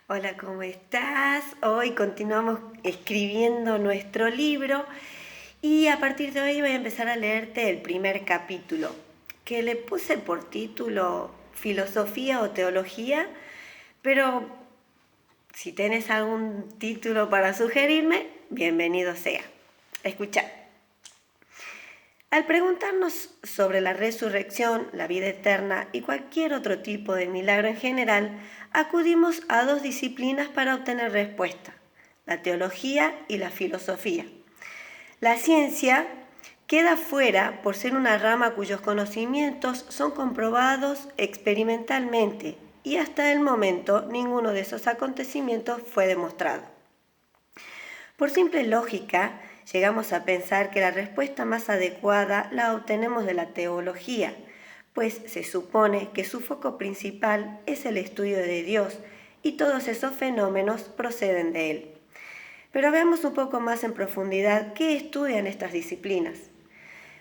Hola, ¿cómo estás? Hoy continuamos escribiendo nuestro libro y a partir de hoy voy a empezar a leerte el primer capítulo, que le puse por título Filosofía o Teología, pero si tienes algún título para sugerirme, bienvenido sea. Escucha. Al preguntarnos sobre la resurrección, la vida eterna y cualquier otro tipo de milagro en general, acudimos a dos disciplinas para obtener respuesta: la teología y la filosofía. La ciencia queda fuera por ser una rama cuyos conocimientos son comprobados experimentalmente y hasta el momento ninguno de esos acontecimientos fue demostrado. Por simple lógica, llegamos a pensar que la respuesta más adecuada la obtenemos de la teología, pues se supone que su foco principal es el estudio de Dios y todos esos fenómenos proceden de Él. Pero veamos un poco más en profundidad qué estudian estas disciplinas.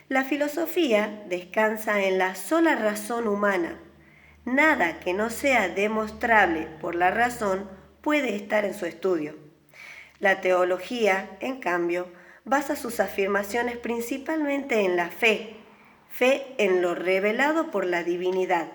La filosofía descansa en la sola razón humana. Nada que no sea demostrable por la razón puede estar en su estudio. La teología, en cambio, basa sus afirmaciones principalmente en la fe en lo revelado por la divinidad.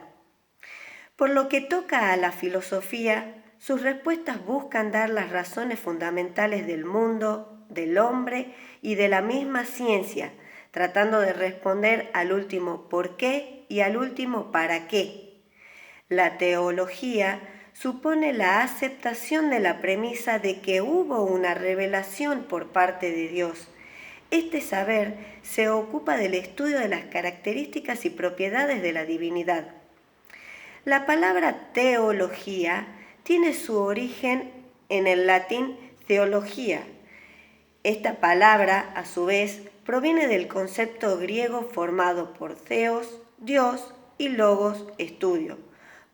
Por lo que toca a la filosofía, sus respuestas buscan dar las razones fundamentales del mundo, del hombre y de la misma ciencia, tratando de responder al último por qué y al último para qué. La teología supone la aceptación de la premisa de que hubo una revelación por parte de Dios. Este saber se ocupa del estudio de las características y propiedades de la divinidad. La palabra teología tiene su origen en el latín theología. Esta palabra, a su vez, proviene del concepto griego formado por theos, Dios, y logos, estudio,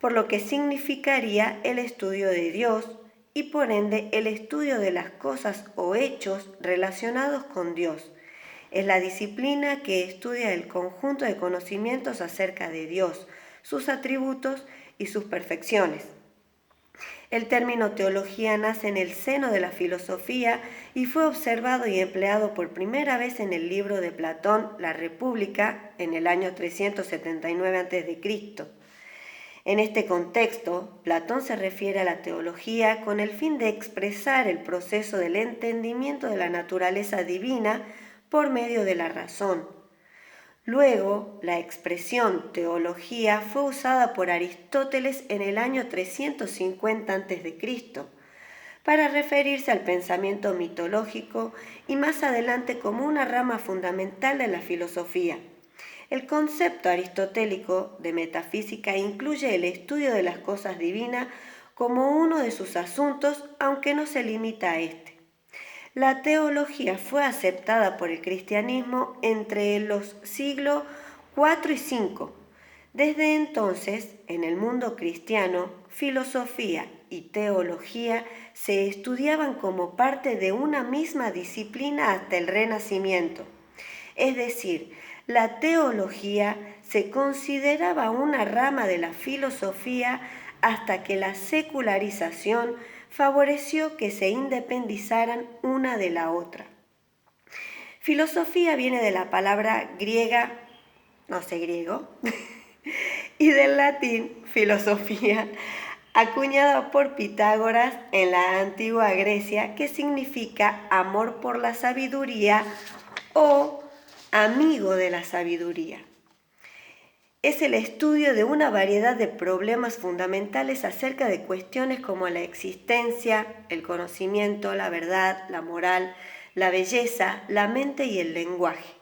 por lo que significaría el estudio de Dios y por ende el estudio de las cosas o hechos relacionados con Dios. Es la disciplina que estudia el conjunto de conocimientos acerca de Dios, sus atributos y sus perfecciones. El término teología nace en el seno de la filosofía y fue observado y empleado por primera vez en el libro de Platón, La República, en el año 379 a.C. En este contexto, Platón se refiere a la teología con el fin de expresar el proceso del entendimiento de la naturaleza divina por medio de la razón. Luego, la expresión teología fue usada por Aristóteles en el año 350 a.C. para referirse al pensamiento mitológico y más adelante como una rama fundamental de la filosofía. El concepto aristotélico de metafísica incluye el estudio de las cosas divinas como uno de sus asuntos, aunque no se limita a este. La teología fue aceptada por el cristianismo entre los siglos IV y V. Desde entonces, en el mundo cristiano, filosofía y teología se estudiaban como parte de una misma disciplina hasta el Renacimiento. Es decir, la teología se consideraba una rama de la filosofía hasta que la secularización favoreció que se independizaran una de la otra. Filosofía viene de la palabra griega, no sé griego, y del latín filosofía, acuñada por Pitágoras en la antigua Grecia, que significa amor por la sabiduría o amigo de la sabiduría. Es el estudio de una variedad de problemas fundamentales acerca de cuestiones como la existencia, el conocimiento, la verdad, la moral, la belleza, la mente y el lenguaje.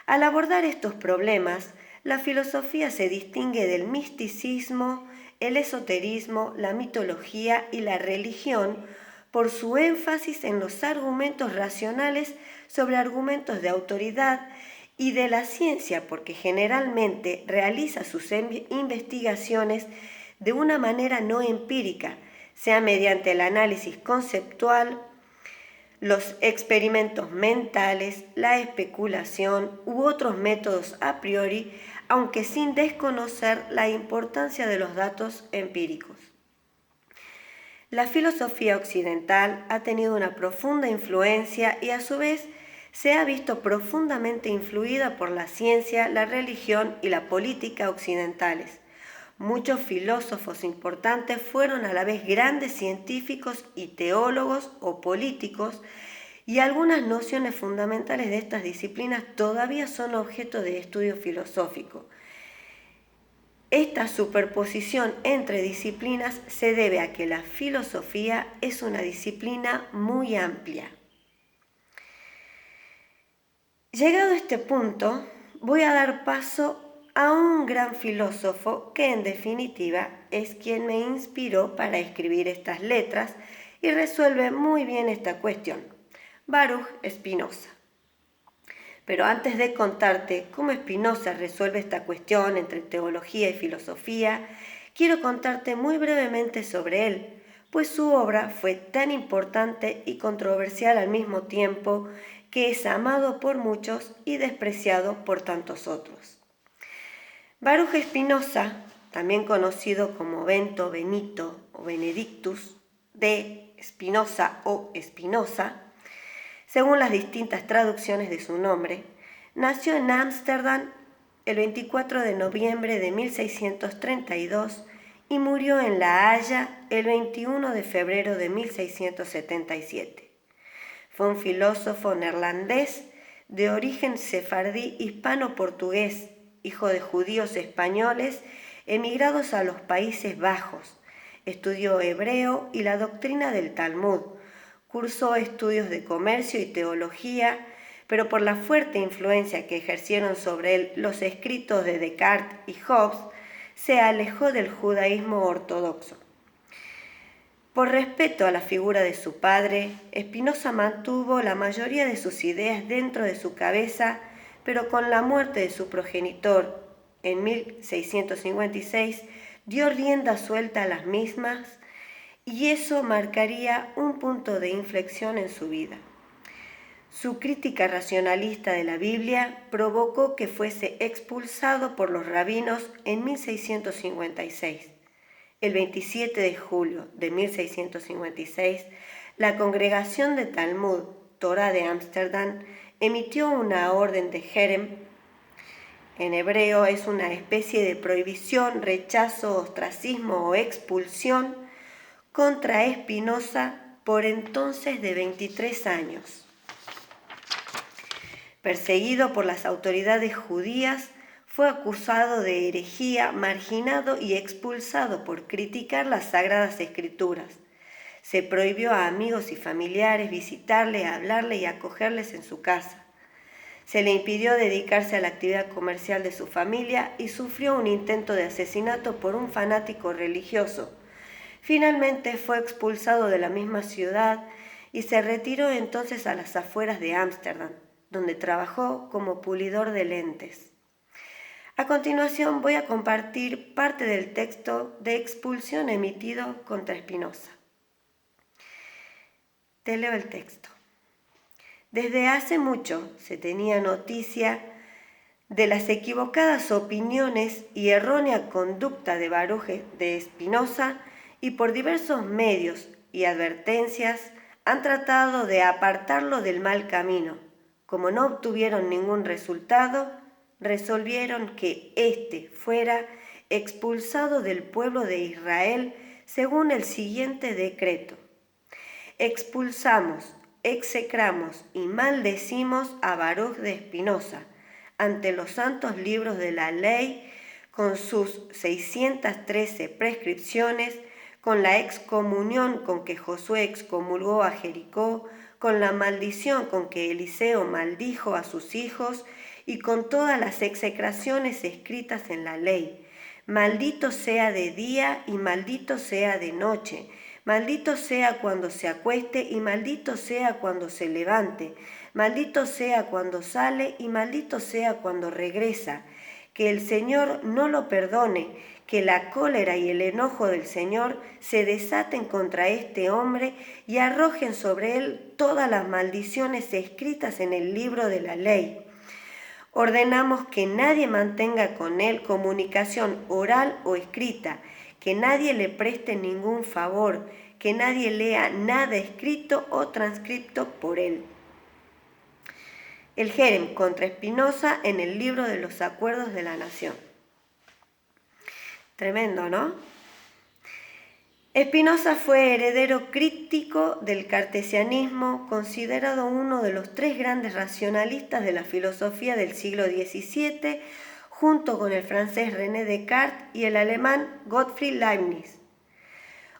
Al abordar estos problemas, la filosofía se distingue del misticismo, el esoterismo, la mitología y la religión por su énfasis en los argumentos racionales sobre argumentos de autoridad y de la ciencia, porque generalmente realiza sus investigaciones de una manera no empírica, sea mediante el análisis conceptual, los experimentos mentales, la especulación u otros métodos a priori, aunque sin desconocer la importancia de los datos empíricos. La filosofía occidental ha tenido una profunda influencia y a su vez se ha visto profundamente influida por la ciencia, la religión y la política occidentales. Muchos filósofos importantes fueron a la vez grandes científicos y teólogos o políticos, y algunas nociones fundamentales de estas disciplinas todavía son objeto de estudio filosófico. Esta superposición entre disciplinas se debe a que la filosofía es una disciplina muy amplia. Llegado a este punto, voy a dar paso a un gran filósofo que en definitiva es quien me inspiró para escribir estas letras y resuelve muy bien esta cuestión, Baruch Spinoza. Pero antes de contarte cómo Spinoza resuelve esta cuestión entre teología y filosofía, quiero contarte muy brevemente sobre él, pues su obra fue tan importante y controversial al mismo tiempo que es amado por muchos y despreciado por tantos otros. Baruch Spinoza, también conocido como Bento, Benito o Benedictus de Spinoza o Espinosa, según las distintas traducciones de su nombre, nació en Ámsterdam el 24 de noviembre de 1632 y murió en La Haya el 21 de febrero de 1677. Fue un filósofo neerlandés de origen sefardí hispano-portugués, hijo de judíos españoles emigrados a los Países Bajos. Estudió hebreo y la doctrina del Talmud. Cursó estudios de comercio y teología, pero por la fuerte influencia que ejercieron sobre él los escritos de Descartes y Hobbes, se alejó del judaísmo ortodoxo. Por respeto a la figura de su padre, Spinoza mantuvo la mayoría de sus ideas dentro de su cabeza, pero con la muerte de su progenitor en 1656 dio rienda suelta a las mismas, y eso marcaría un punto de inflexión en su vida. Su crítica racionalista de la Biblia provocó que fuese expulsado por los rabinos en 1656. El 27 de julio de 1656, la Congregación de Talmud Torah de Ámsterdam emitió una orden de Jerem. En hebreo es una especie de prohibición, rechazo, ostracismo o expulsión contra Spinoza por entonces de 23 años. Perseguido por las autoridades judías, fue acusado de herejía, marginado y expulsado por criticar las Sagradas Escrituras. Se prohibió a amigos y familiares visitarle, hablarle y acogerles en su casa. Se le impidió dedicarse a la actividad comercial de su familia y sufrió un intento de asesinato por un fanático religioso. Finalmente fue expulsado de la misma ciudad y se retiró entonces a las afueras de Ámsterdam, donde trabajó como pulidor de lentes. A continuación voy a compartir parte del texto de expulsión emitido contra Spinoza. Te leo el texto. Desde hace mucho se tenía noticia de las equivocadas opiniones y errónea conducta de Baruch de Spinoza, y por diversos medios y advertencias han tratado de apartarlo del mal camino. Como no obtuvieron ningún resultado, resolvieron que éste fuera expulsado del pueblo de Israel según el siguiente decreto. Expulsamos, execramos y maldecimos a Baruch de Spinoza ante los santos libros de la ley, con sus 613 prescripciones, con la excomunión con que Josué excomulgó a Jericó, con la maldición con que Eliseo maldijo a sus hijos y con todas las execraciones escritas en la ley. Maldito sea de día y maldito sea de noche, maldito sea cuando se acueste y maldito sea cuando se levante, maldito sea cuando sale y maldito sea cuando regresa. Que el Señor no lo perdone, que la cólera y el enojo del Señor se desaten contra este hombre y arrojen sobre él todas las maldiciones escritas en el libro de la ley. Ordenamos que nadie mantenga con él comunicación oral o escrita, que nadie le preste ningún favor, que nadie lea nada escrito o transcrito por él. El Jerem contra Spinoza en el libro de los Acuerdos de la Nación. Tremendo, ¿no? Spinoza fue heredero crítico del cartesianismo, considerado uno de los tres grandes racionalistas de la filosofía del siglo XVII, junto con el francés René Descartes y el alemán Gottfried Leibniz.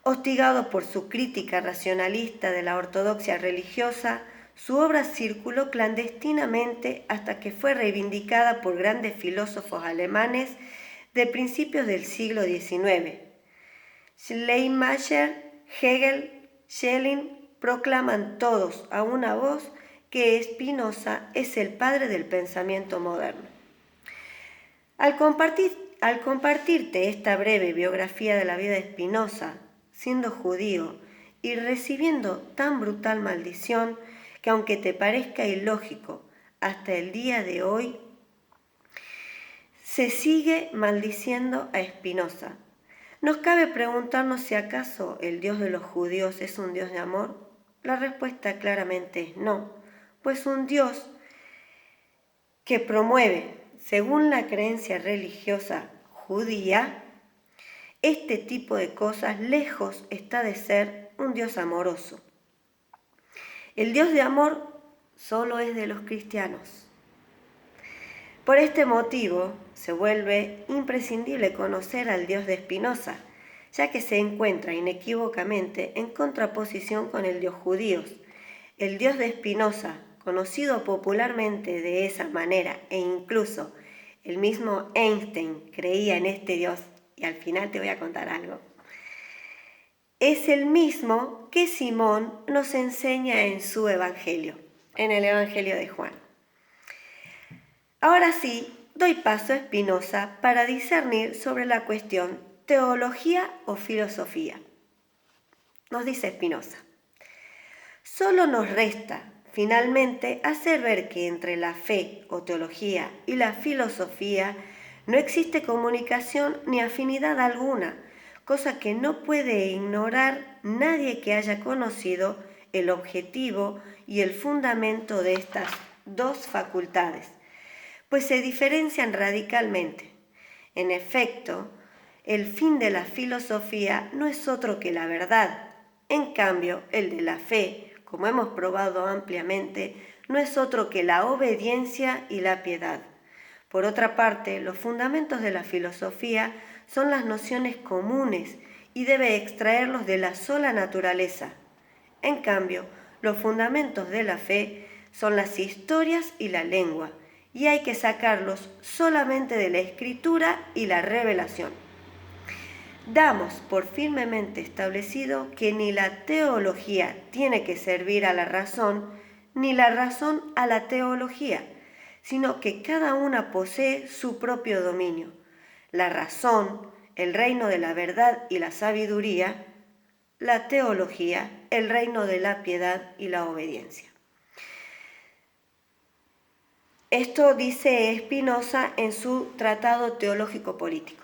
Hostigado por su crítica racionalista de la ortodoxia religiosa, su obra circuló clandestinamente hasta que fue reivindicada por grandes filósofos alemanes de principios del siglo XIX. Schleiermacher, Hegel, Schelling proclaman todos a una voz que Spinoza es el padre del pensamiento moderno. Al compartirte esta breve biografía de la vida de Spinoza, siendo judío y recibiendo tan brutal maldición que aunque te parezca ilógico, hasta el día de hoy se sigue maldiciendo a Spinoza. ¿Nos cabe preguntarnos si acaso el Dios de los judíos es un Dios de amor? La respuesta claramente es no, pues un Dios que promueve, según la creencia religiosa judía, este tipo de cosas lejos está de ser un Dios amoroso. El Dios de amor solo es de los cristianos. Por este motivo, se vuelve imprescindible conocer al Dios de Spinoza, ya que se encuentra inequívocamente en contraposición con el Dios judío. El Dios de Spinoza, conocido popularmente de esa manera, e incluso el mismo Einstein creía en este Dios, y al final te voy a contar algo, es el mismo que Simón nos enseña en su Evangelio, en el Evangelio de Juan. Ahora sí, doy paso a Spinoza para discernir sobre la cuestión teología o filosofía. Nos dice Spinoza: solo nos resta, finalmente, hacer ver que entre la fe o teología y la filosofía no existe comunicación ni afinidad alguna, cosa que no puede ignorar nadie que haya conocido el objetivo y el fundamento de estas dos facultades, pues se diferencian radicalmente. En efecto, el fin de la filosofía no es otro que la verdad. En cambio, el de la fe, como hemos probado ampliamente, no es otro que la obediencia y la piedad. Por otra parte, los fundamentos de la filosofía son las nociones comunes y debe extraerlos de la sola naturaleza. En cambio, los fundamentos de la fe son las historias y la lengua, y hay que sacarlos solamente de la escritura y la revelación. Damos por firmemente establecido que ni la teología tiene que servir a la razón, ni la razón a la teología, sino que cada una posee su propio dominio. La razón, el reino de la verdad y la sabiduría; la teología, el reino de la piedad y la obediencia. Esto dice Spinoza en su Tratado Teológico Político.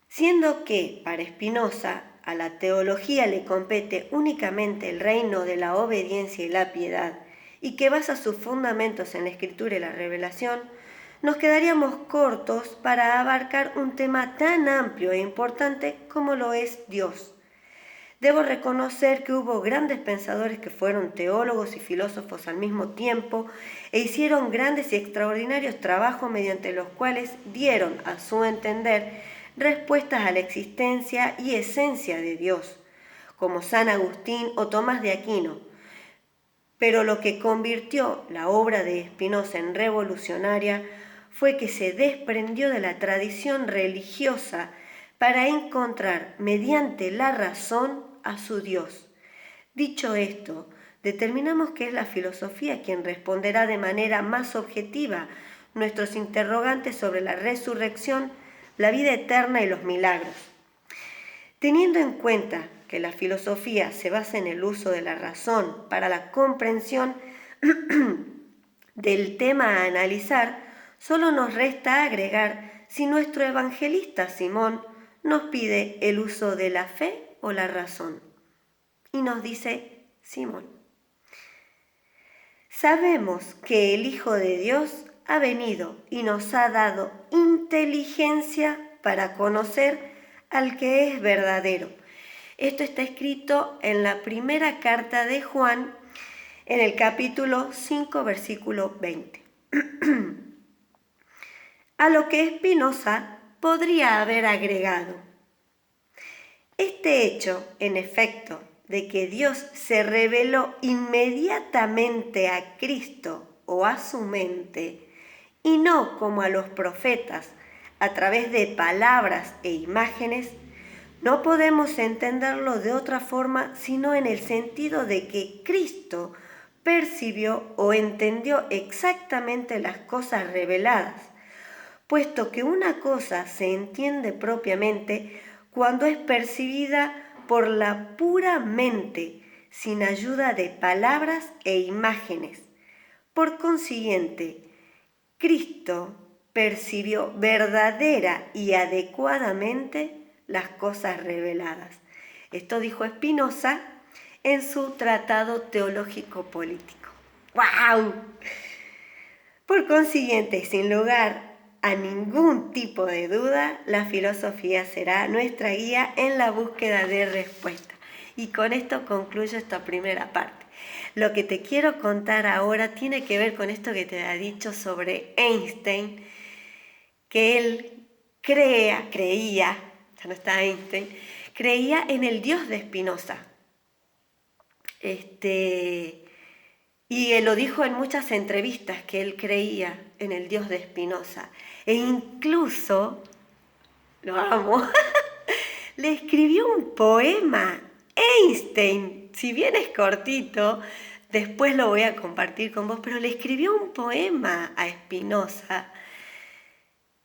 Siendo que, para Spinoza, a la teología le compete únicamente el reino de la obediencia y la piedad, y que basa sus fundamentos en la escritura y la revelación, nos quedaríamos cortos para abarcar un tema tan amplio e importante como lo es Dios. Debo reconocer que hubo grandes pensadores que fueron teólogos y filósofos al mismo tiempo e hicieron grandes y extraordinarios trabajos mediante los cuales dieron, a su entender, respuestas a la existencia y esencia de Dios, como San Agustín o Tomás de Aquino. Pero lo que convirtió la obra de Spinoza en revolucionaria fue que se desprendió de la tradición religiosa para encontrar, mediante la razón, a su Dios. Dicho esto, determinamos que es la filosofía quien responderá de manera más objetiva nuestros interrogantes sobre la resurrección, la vida eterna y los milagros. Teniendo en cuenta que la filosofía se basa en el uso de la razón para la comprensión del tema a analizar, solo nos resta agregar si nuestro evangelista Simón nos pide el uso de la fe o la razón. Y nos dice Simón: sabemos que el Hijo de Dios ha venido y nos ha dado inteligencia para conocer al que es verdadero. Esto está escrito en la primera carta de Juan, en el capítulo 5, versículo 20. A lo que Spinoza podría haber agregado: este hecho, en efecto, de que Dios se reveló inmediatamente a Cristo o a su mente, y no como a los profetas, a través de palabras e imágenes, no podemos entenderlo de otra forma sino en el sentido de que Cristo percibió o entendió exactamente las cosas reveladas, puesto que una cosa se entiende propiamente cuando es percibida por la pura mente, sin ayuda de palabras e imágenes. Por consiguiente, Cristo percibió verdadera y adecuadamente las cosas reveladas. Esto dijo Spinoza en su Tratado Teológico Político. ¡Wow! Por consiguiente, sin lugar a ningún tipo de duda, la filosofía será nuestra guía en la búsqueda de respuesta. Y con esto concluyo esta primera parte. Lo que te quiero contar ahora tiene que ver con esto que te he dicho sobre Einstein, que él creía, ya no está Einstein, creía en el Dios de Spinoza. Y él lo dijo en muchas entrevistas que él creía en el Dios de Spinoza. E incluso, lo amo, le escribió un poema Einstein. Si bien es cortito, después lo voy a compartir con vos, pero le escribió un poema a Spinoza.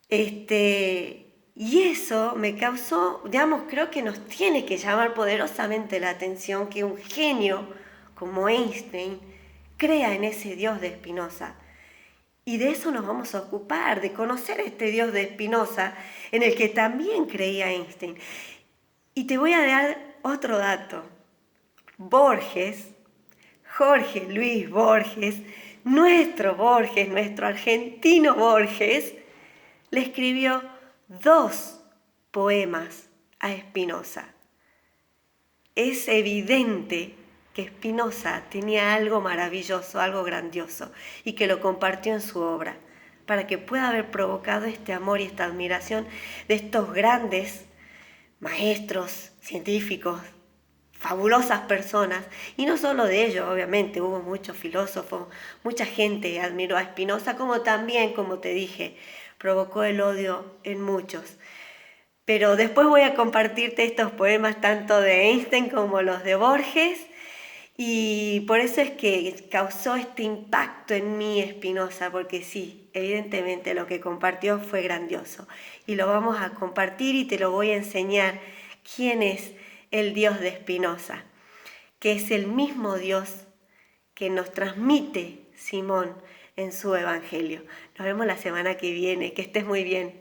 Y eso me causó, creo que nos tiene que llamar poderosamente la atención que un genio como Einstein crea en ese Dios de Spinoza. Y de eso nos vamos a ocupar, de conocer este Dios de Spinoza, en el que también creía Einstein. Y te voy a dar otro dato. Borges, Jorge Luis Borges, nuestro argentino Borges, le escribió 2 poemas a Spinoza. Es evidente que Spinoza tenía algo maravilloso, algo grandioso, y que lo compartió en su obra, para que pueda haber provocado este amor y esta admiración de estos grandes maestros, científicos, fabulosas personas, y no solo de ellos, obviamente, hubo muchos filósofos, mucha gente admiró a Spinoza, como también, como te dije, provocó el odio en muchos. Pero después voy a compartirte estos poemas tanto de Einstein como los de Borges, y por eso es que causó este impacto en mí Spinoza, porque sí, evidentemente lo que compartió fue grandioso. Y lo vamos a compartir y te lo voy a enseñar quién es el Dios de Spinoza, que es el mismo Dios que nos transmite Simón en su Evangelio. Nos vemos la semana que viene. Que estés muy bien.